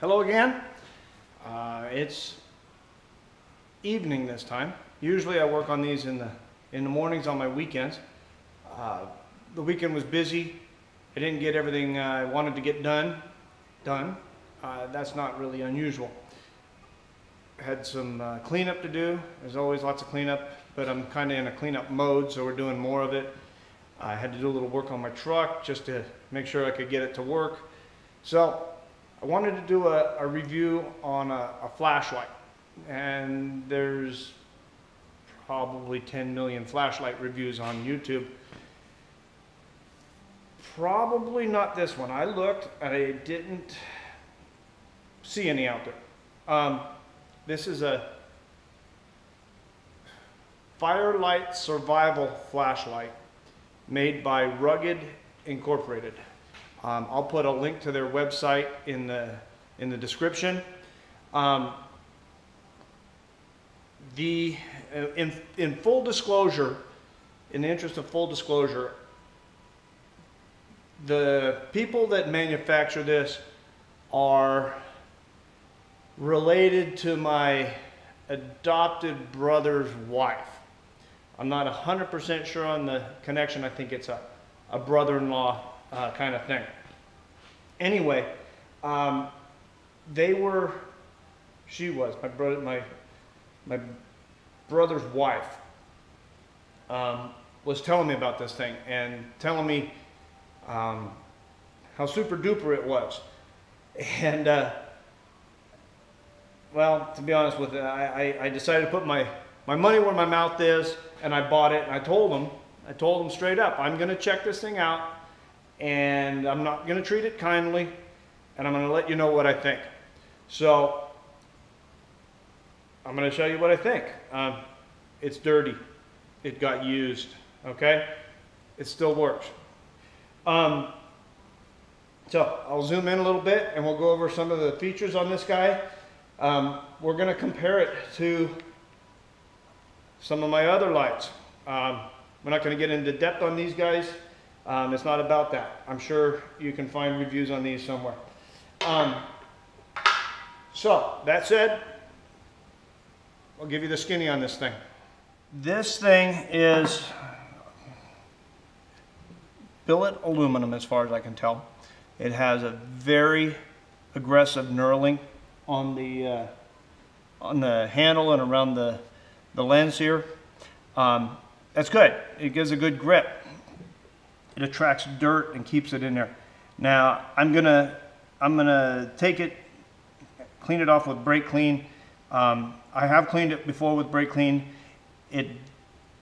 Hello again. It's evening this time. Usually I work on these in the mornings on my weekends. The weekend was busy. I didn't get everything I wanted to get done. That's not really unusual. I had some cleanup to do. There's always lots of cleanup, but I'm kind of in a cleanup mode, so we're doing more of it. I had to do a little work on my truck just to make sure I could get it to work. So I wanted to do a review on a flashlight, and there's probably 10 million flashlight reviews on YouTube. Probably not this one. I looked and I didn't see any out there. This is a Firelight survival flashlight made by Rugged Incorporated. I'll put a link to their website in the description. In full disclosure, in the interest of full disclosure, the people that manufacture this are related to my adopted brother's wife. I'm not 100% sure on the connection. I think it's a brother-in-law kind of thing. Anyway, she was my brother's wife was telling me about this thing and telling me how super duper it was. And well, to be honest with you, I decided to put my money where my mouth is, and I bought it. And I told them straight up, I'm going to check this thing out, and I'm not going to treat it kindly, and I'm going to let you know what I think. So I'm going to show you what I think. It's dirty. It got used. Okay, it still works. So I'll zoom in a little bit, and we'll go over some of the features on this guy. We're going to compare it to some of my other lights. We're not going to get into depth on these guys. It's not about that. I'm sure you can find reviews on these somewhere. So that said, I'll give you the skinny on this thing. This thing is billet aluminum as far as I can tell. It has a very aggressive knurling on the handle and around the lens here. That's good. It gives a good grip. It attracts dirt and keeps it in there. Now I'm gonna take it, clean it off with brake clean. I have cleaned it before with brake clean. It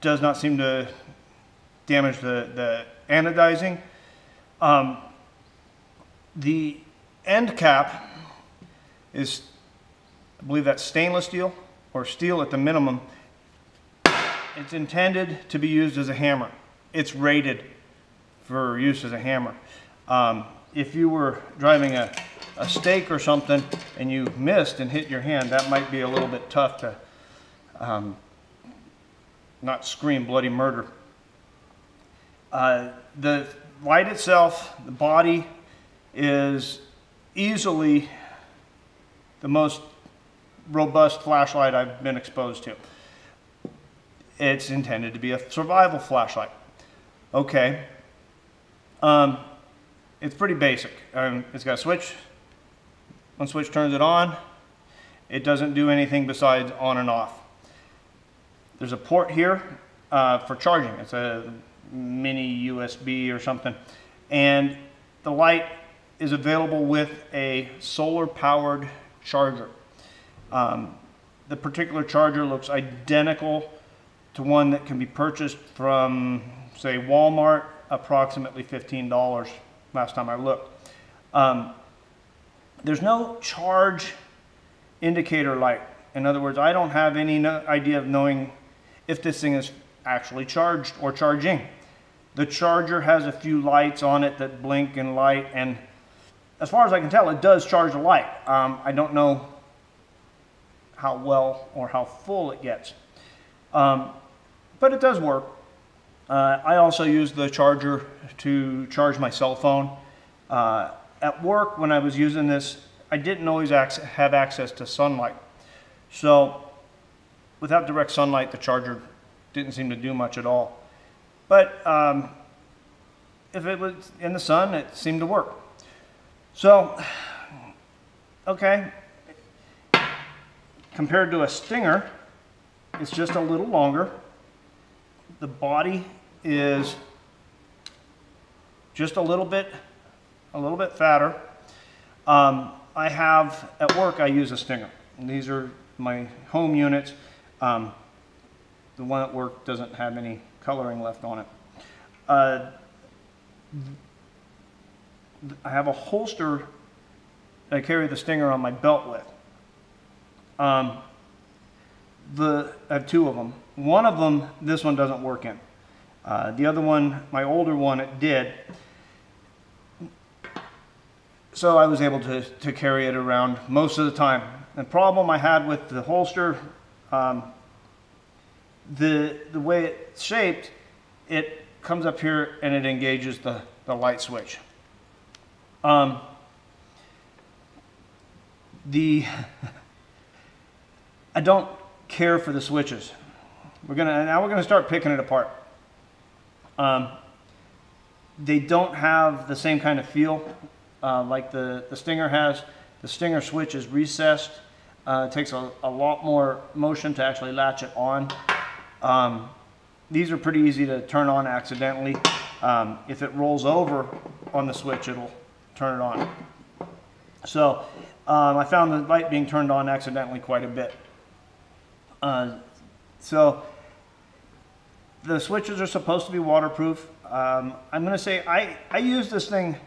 does not seem to damage the anodizing. The end cap is, I believe that's stainless steel or steel at the minimum. It's intended to be used as a hammer. It's rated for use as a hammer. If you were driving a stake or something and you missed and hit your hand, that might be a little bit tough to not scream bloody murder. The light itself, the body, is easily the most robust flashlight I've been exposed to. It's intended to be a survival flashlight. Okay. It's pretty basic. It's got a switch. One switch turns it on. It doesn't do anything besides on and off. There's a port here for charging. It's a mini USB or something. And the light is available with a solar-powered charger. The particular charger looks identical to one that can be purchased from, say, Walmart, approximately $15 last time I looked. There's no charge indicator light. In other words, I don't have any idea of knowing if this thing is actually charged or charging. The charger has a few lights on it that blink and light, and as far as I can tell, it does charge the light. I don't know how well or how full it gets, but it does work. I also use the charger to charge my cell phone. At work, when I was using this I didn't always have access to sunlight. So without direct sunlight, the charger didn't seem to do much at all. But if it was in the sun, it seemed to work. So, okay, compared to a Stinger, it's just a little longer. The body is just a little bit fatter. I have, at work, I use a Stinger. And these are my home units. The one at work doesn't have any coloring left on it. I have a holster that I carry the Stinger on my belt with. I have two of them. One of them, this one doesn't work in. The other one, my older one, it did. So I was able to carry it around most of the time. The problem I had with the holster, the way it's shaped, it comes up here and it engages the light switch. I don't care for the switches. Now we're gonna start picking it apart. They don't have the same kind of feel like the Stinger has. The Stinger switch is recessed. It takes a lot more motion to actually latch it on. These are pretty easy to turn on accidentally. If it rolls over on the switch, it'll turn it on. So I found the light being turned on accidentally quite a bit. So the switches are supposed to be waterproof. I'm going to say I use this thing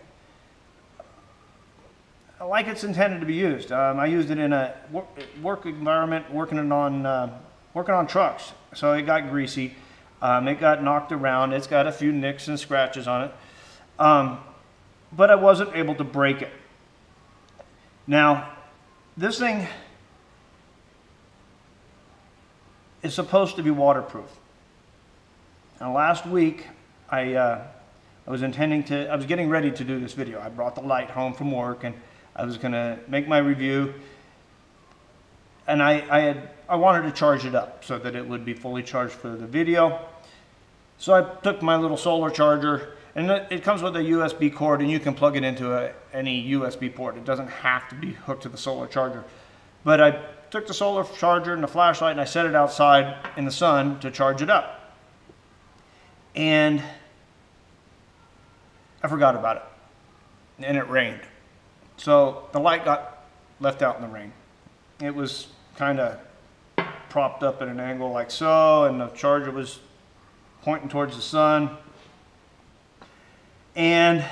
like it's intended to be used. I used it in a work environment, working on trucks. So it got greasy. It got knocked around. It's got a few nicks and scratches on it. But I wasn't able to break it. Now, this thing is supposed to be waterproof. Now, last week, I was getting ready to do this video. I brought the light home from work and I was gonna make my review. And I wanted to charge it up so that it would be fully charged for the video. So I took my little solar charger, and it comes with a USB cord, and you can plug it into any USB port. It doesn't have to be hooked to the solar charger. But I took the solar charger and the flashlight and I set it outside in the sun to charge it up. And I forgot about it. And it rained. So the light got left out in the rain. It was kind of propped up at an angle like so, and the charger was pointing towards the sun. And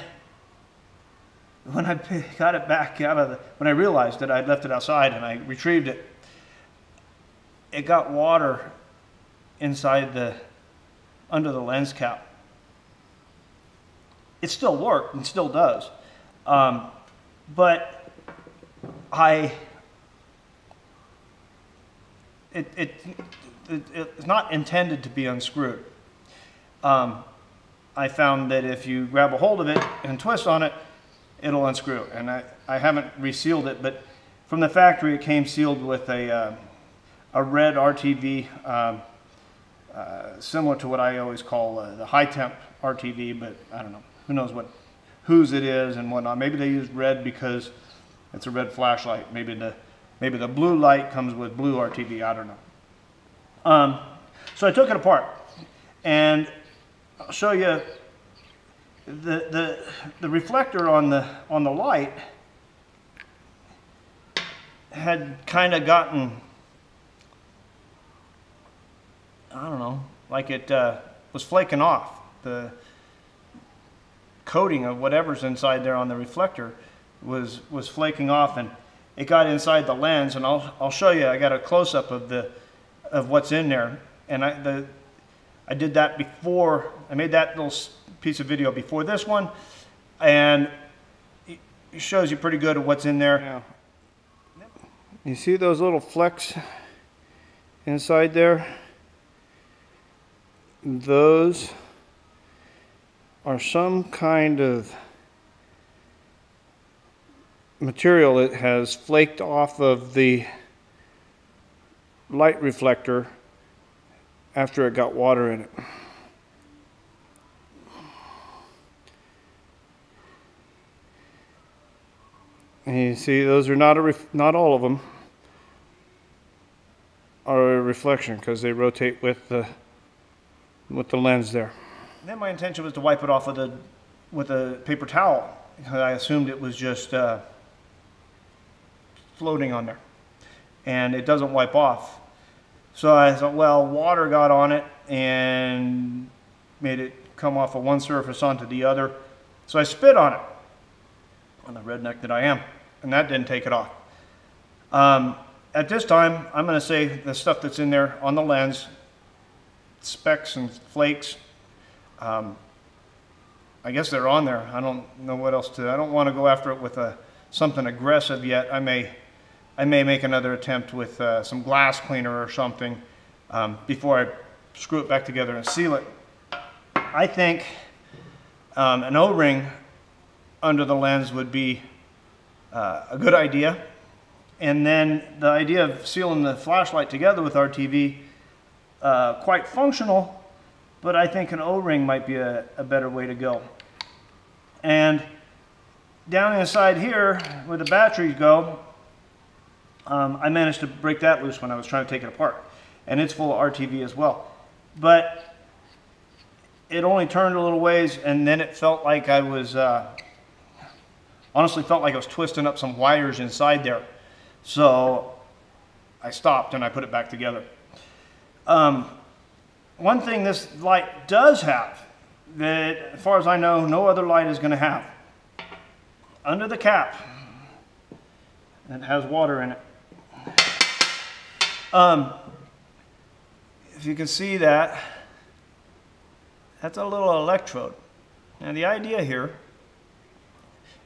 when I got it back when I realized that I'd left it outside and I retrieved it, it got water inside under the lens cap. It still worked and still does. But it's not intended to be unscrewed. I found that if you grab a hold of it and twist on it, it'll unscrew. And I haven't resealed it, but from the factory it came sealed with a red RTV, similar to what I always call the high temp RTV, but I don't know, who knows whose it is and whatnot. Maybe they used red because it's a red flashlight. Maybe the blue light comes with blue RTV, I don't know. So I took it apart, and I'll show you the reflector on the light had kind of gotten, I don't know, like it was flaking off. The coating of whatever's inside there on the reflector was flaking off, and it got inside the lens. And I'll show you. I got a close-up of what's in there, and I did that before. I made that little piece of video before this one, and it shows you pretty good of what's in there. Yeah. You see those little flecks inside there? Those are some kind of material it has flaked off of the light reflector after it got water in it. And you see, those are not all of them are a reflection because they rotate with the lens there. And then my intention was to wipe it off with a paper towel because I assumed it was just floating on there, and it doesn't wipe off. So I thought, well, water got on it and made it come off of one surface onto the other. So I spit on it, on the redneck that I am, and that didn't take it off. At this time, I'm going to say the stuff that's in there on the lens, specks and flakes, I guess they're on there. I don't know what else to. I don't want to go after it with something aggressive yet. I may make another attempt with some glass cleaner or something before I screw it back together and seal it. I think an O-ring under the lens would be a good idea. And then the idea of sealing the flashlight together with RTV, quite functional, but I think an O-ring might be a better way to go. And down inside here, where the batteries go, I managed to break that loose when I was trying to take it apart. And it's full of RTV as well. But it only turned a little ways, and then it felt like I was, honestly felt like I was twisting up some wires inside there. So I stopped and I put it back together. One thing this light does have that, as far as I know, no other light is going to have. Under the cap, it has water in it. If you can see that, that's a little electrode. Now the idea here,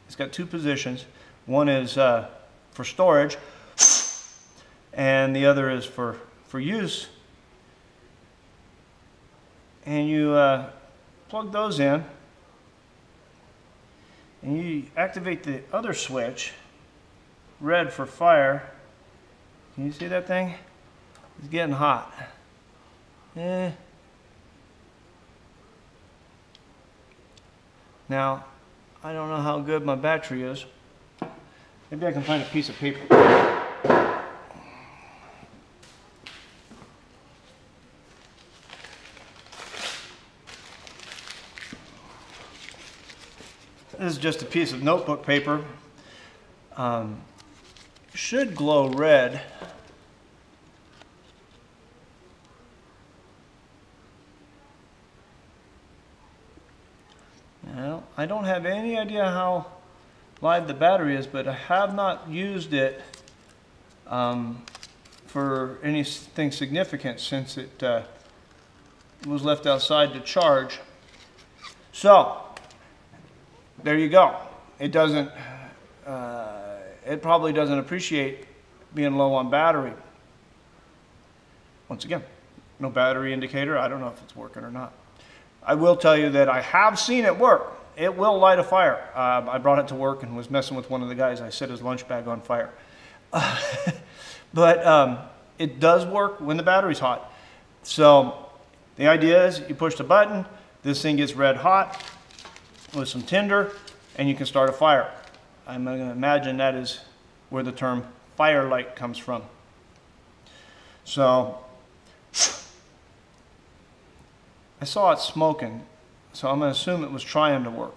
it's got two positions. One is for storage, and the other is for use. And you plug those in, and you activate the other switch, red for fire. Can you see that thing? It's getting hot. Now, I don't know how good my battery is. Maybe I can find a piece of paper. This is just a piece of notebook paper. Should glow red. Now, I don't have any idea how live the battery is, but I have not used it for anything significant since it was left outside to charge. So there you go. It doesn't. It probably doesn't appreciate being low on battery. Once again, no battery indicator. I don't know if it's working or not. I will tell you that I have seen it work. It will light a fire. I brought it to work and was messing with one of the guys. I set his lunch bag on fire. But it does work when the battery's hot. So the idea is you push the button, this thing gets red hot with some tinder, and you can start a fire. I'm going to imagine that is where the term Firelight comes from. So I saw it smoking, so I'm going to assume it was trying to work.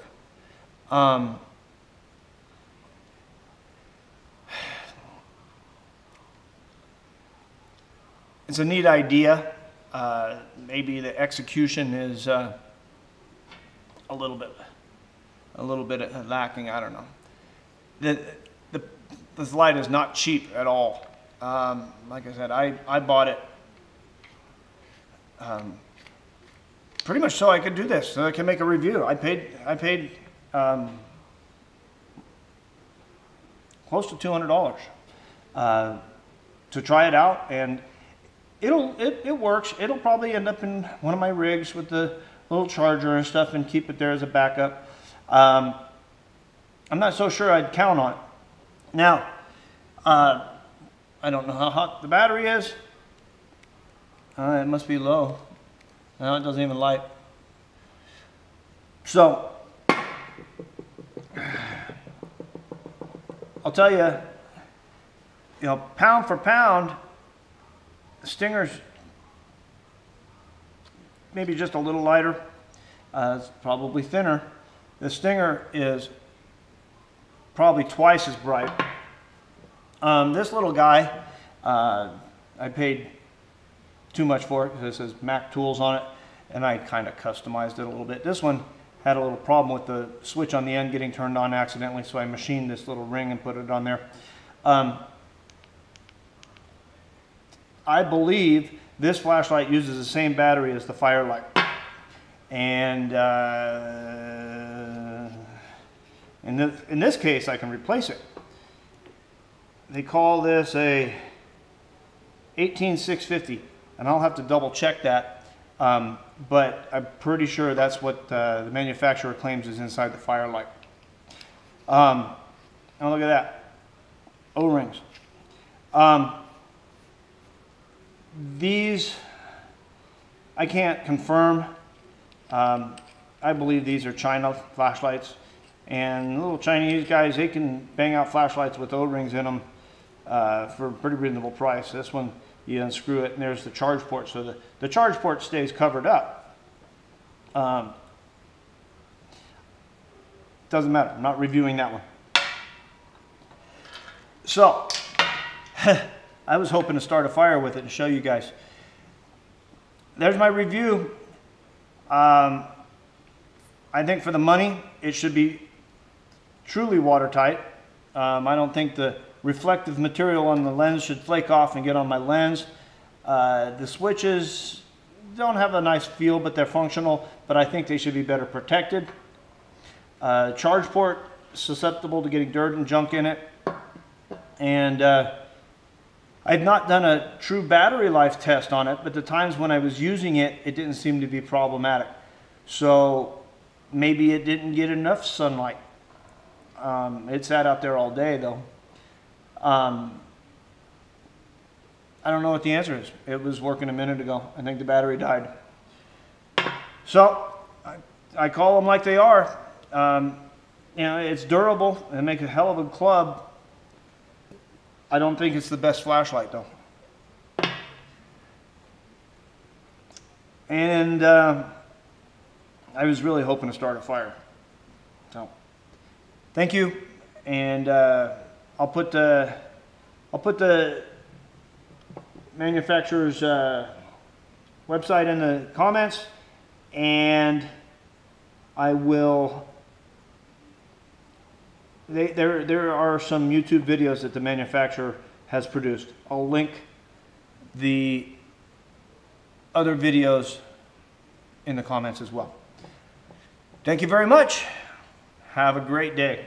It's a neat idea. Maybe the execution is a little bit lacking. I don't know. This light is not cheap at all. Like I said, I bought it pretty much so I could do this, so I can make a review. I paid close to $200 to try it out, and it works. It'll probably end up in one of my rigs with the little charger and stuff and keep it there as a backup. I'm not so sure I'd count on it. Now, I don't know how hot the battery is. It must be low. No, it doesn't even light. So, I'll tell you, pound for pound, the Stinger's maybe just a little lighter. It's probably thinner. The Stinger is probably twice as bright. This little guy, I paid too much for it because it says Mac Tools on it, and I kind of customized it a little bit. This one had a little problem with the switch on the end getting turned on accidentally, so I machined this little ring and put it on there. I believe this flashlight uses the same battery as the Firelight, and in this case I can replace it. They call this a 18650, and I'll have to double check that, but I'm pretty sure that's what the manufacturer claims is inside the Firelight. Now look at that, O-rings. These I can't confirm. I believe these are China flashlights, and little Chinese guys, they can bang out flashlights with O-rings in them for a pretty reasonable price. This one, you unscrew it and there's the charge port, so the charge port stays covered up. Doesn't matter, I'm not reviewing that one. So I was hoping to start a fire with it and show you guys. There's my review. I think for the money it should be truly watertight. I don't think the reflective material on the lens should flake off and get on my lens. The switches don't have a nice feel, but they're functional, but I think they should be better protected. Charge port, susceptible to getting dirt and junk in it. And I've not done a true battery life test on it, but the times when I was using it, it didn't seem to be problematic. So maybe it didn't get enough sunlight. It sat out there all day though. I don't know what the answer is. It was working a minute ago. I think the battery died. So I call them like they are. It's durable and make a hell of a club. I don't think it's the best flashlight though. And I was really hoping to start a fire. So thank you, and I'll put the manufacturer's website in the comments, and I will. There are some YouTube videos that the manufacturer has produced. I'll link the other videos in the comments as well. Thank you very much. Have a great day.